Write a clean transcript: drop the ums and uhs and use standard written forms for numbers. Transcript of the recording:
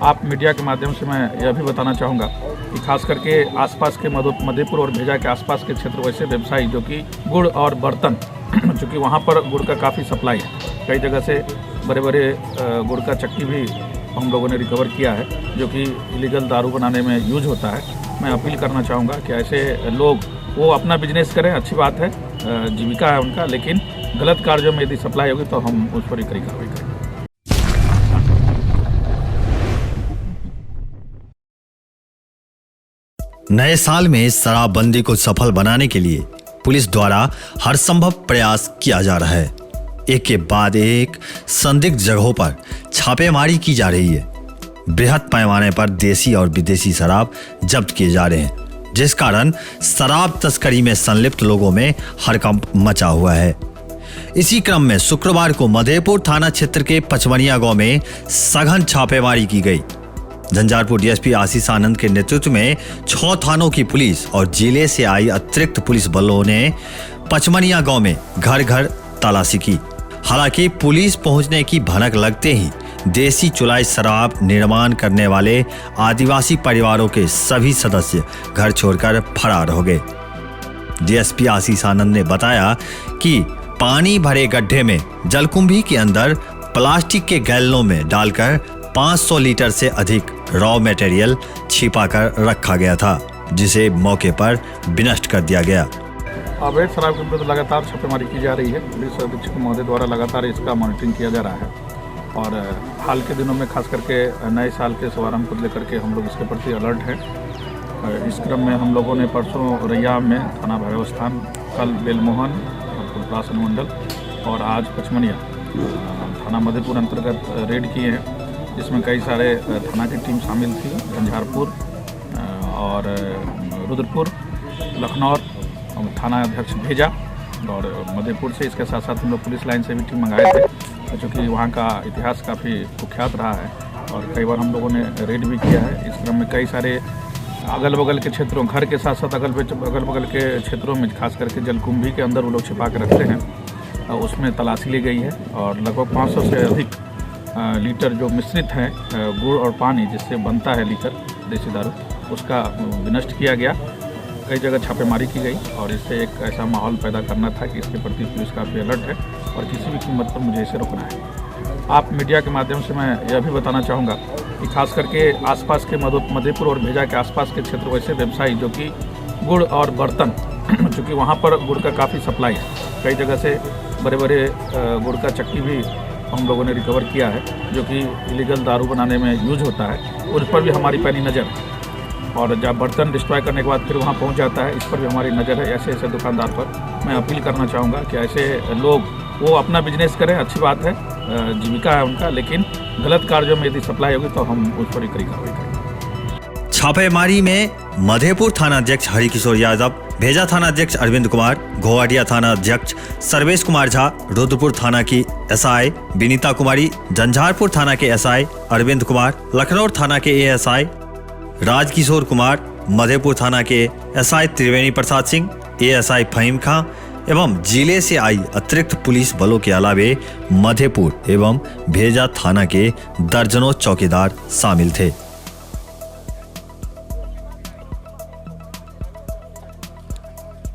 आप मीडिया के माध्यम से मैं यह भी बताना चाहूँगा कि खास करके आसपास के मधेपुर और भेजा के आसपास के क्षेत्र वैसे व्यवसायी जो कि गुड़ और बर्तन चूँकि वहाँ पर गुड़ का काफ़ी सप्लाई है, कई जगह से बड़े बड़े गुड़ का चक्की भी हम लोगों ने रिकवर किया है जो कि इलीगल दारू बनाने में यूज होता है। मैं अपील करना चाहूँगा कि ऐसे लोग वो अपना बिजनेस करें, अच्छी बात है, जीविका है उनका, लेकिन गलत कार्यों में यदि सप्लाई होगी तो हम उस पर कड़ी कार्रवाई करेंगे। नए साल में शराबबंदी को सफल बनाने के लिए पुलिस द्वारा हर संभव प्रयास किया जा रहा है। एक के बाद एक संदिग्ध जगहों पर छापेमारी की जा रही है। बृहद पैमाने पर देसी और विदेशी शराब जब्त किए जा रहे हैं, जिस कारण शराब तस्करी में संलिप्त लोगों में हड़कंप मचा हुआ है। इसी क्रम में शुक्रवार को मधेपुर थाना क्षेत्र के पचमनिया गांव में सघन छापेमारी की गई। झंझारपुर डीएसपी आशीष आनंद के नेतृत्व में 6 थानों की पुलिस और जिले से आई अतिरिक्त पुलिस बलों ने पचमनिया गांव में घर घर तलाशी की। हालांकि पुलिस पहुंचने की भनक लगते ही देसी चुलाई शराब निर्माण करने वाले आदिवासी परिवारों के सभी सदस्य घर छोड़कर फरार हो गए। डीएसपी आशीष आनंद ने बताया कि पानी भरे गड्ढे में जलकुंभी के अंदर प्लास्टिक के गैलनों में डालकर 500 लीटर से अधिक रॉ मटेरियल छिपाकर रखा गया था, जिसे मौके पर विनष्ट कर दिया गया। अवैध शराब के विरुद्ध लगातार छापेमारी की जा रही है। पुलिस अधीक्षक महोदय द्वारा लगातार इसका मॉनिटरिंग किया जा रहा है और हाल के दिनों में खास करके नए साल के शुभारंभ को लेकर के हम लोग इसके प्रति अलर्ट हैं। इस क्रम में हम लोगों ने परसों रैया में थाना भैरव स्थान, कल बेलमोहन पुलिस अनुमंडल और आज पचमनिया थाना मधेपुर अंतर्गत रेड किए हैं, जिसमें कई सारे थाना की टीम शामिल थी। झंझारपुर और रुद्रपुर, लखनऊ थाना अध्यक्ष भेजा और मधेपुर से, इसके साथ साथ हम लोग पुलिस लाइन से भी टीम मंगाए थे, क्योंकि वहाँ का इतिहास काफ़ी कुख्यात रहा है और कई बार हम लोगों ने रेड भी किया है। इस क्रम में कई सारे अगल बगल के क्षेत्रों, घर के साथ साथ अगल बगल के क्षेत्रों में खास करके जलकुंभी के अंदर वो लोग छिपा के रखते हैं, उसमें तलाशी ली गई है और लगभग 500 से अधिक लीटर जो मिश्रित है गुड़ और पानी जिससे बनता है लीटर देसी दारू, उसका विनष्ट किया गया। कई जगह छापेमारी की गई और इससे एक ऐसा माहौल पैदा करना था कि इसके प्रति पुलिस काफ़ी अलर्ट है और किसी भी कीमत पर मुझे इसे रोकना है। आप मीडिया के माध्यम से मैं यह भी बताना चाहूँगा कि खास करके आसपास के मधेपुर और भेजा के आसपास के क्षेत्र वैसे व्यवसायी जो कि गुड़ और बर्तन चूँकि वहाँ पर गुड़ का काफ़ी सप्लाई है, कई जगह से बड़े बड़े गुड़ का चक्की भी हम लोगों ने रिकवर किया है जो कि इलीगल दारू बनाने में यूज होता है, उस पर भी हमारी पैनी नज़र है और जब बर्तन डिस्ट्रॉय करने के बाद फिर वहाँ पहुँच जाता है, इस पर भी हमारी नज़र है। ऐसे ऐसे दुकानदार पर मैं अपील करना चाहूँगा कि ऐसे लोग वो अपना बिजनेस करें, अच्छी बात है, जीविका है उनका, लेकिन गलत कार्यों में यदि सप्लाई होगी तो हम उस पर कड़ी कार्रवाई करेंगे। छापेमारी में मधेपुर थाना अध्यक्ष हरिकिशोर यादव, भेजा थाना अध्यक्ष अरविंद कुमार, घोवाडिया थाना अध्यक्ष सर्वेश कुमार झा, रुद्रपुर थाना की एसआई विनीता कुमारी, झंझारपुर थाना के एसआई अरविंद कुमार, लखनऊ थाना के एएसआई राजकिशोर कुमार, मधेपुर थाना के एसआई त्रिवेणी प्रसाद सिंह, एएसआई फहीम खां एवं जिले से आई अतिरिक्त पुलिस बलों के अलावे मधेपुर एवं भेजा थाना के दर्जनों चौकीदार शामिल थे।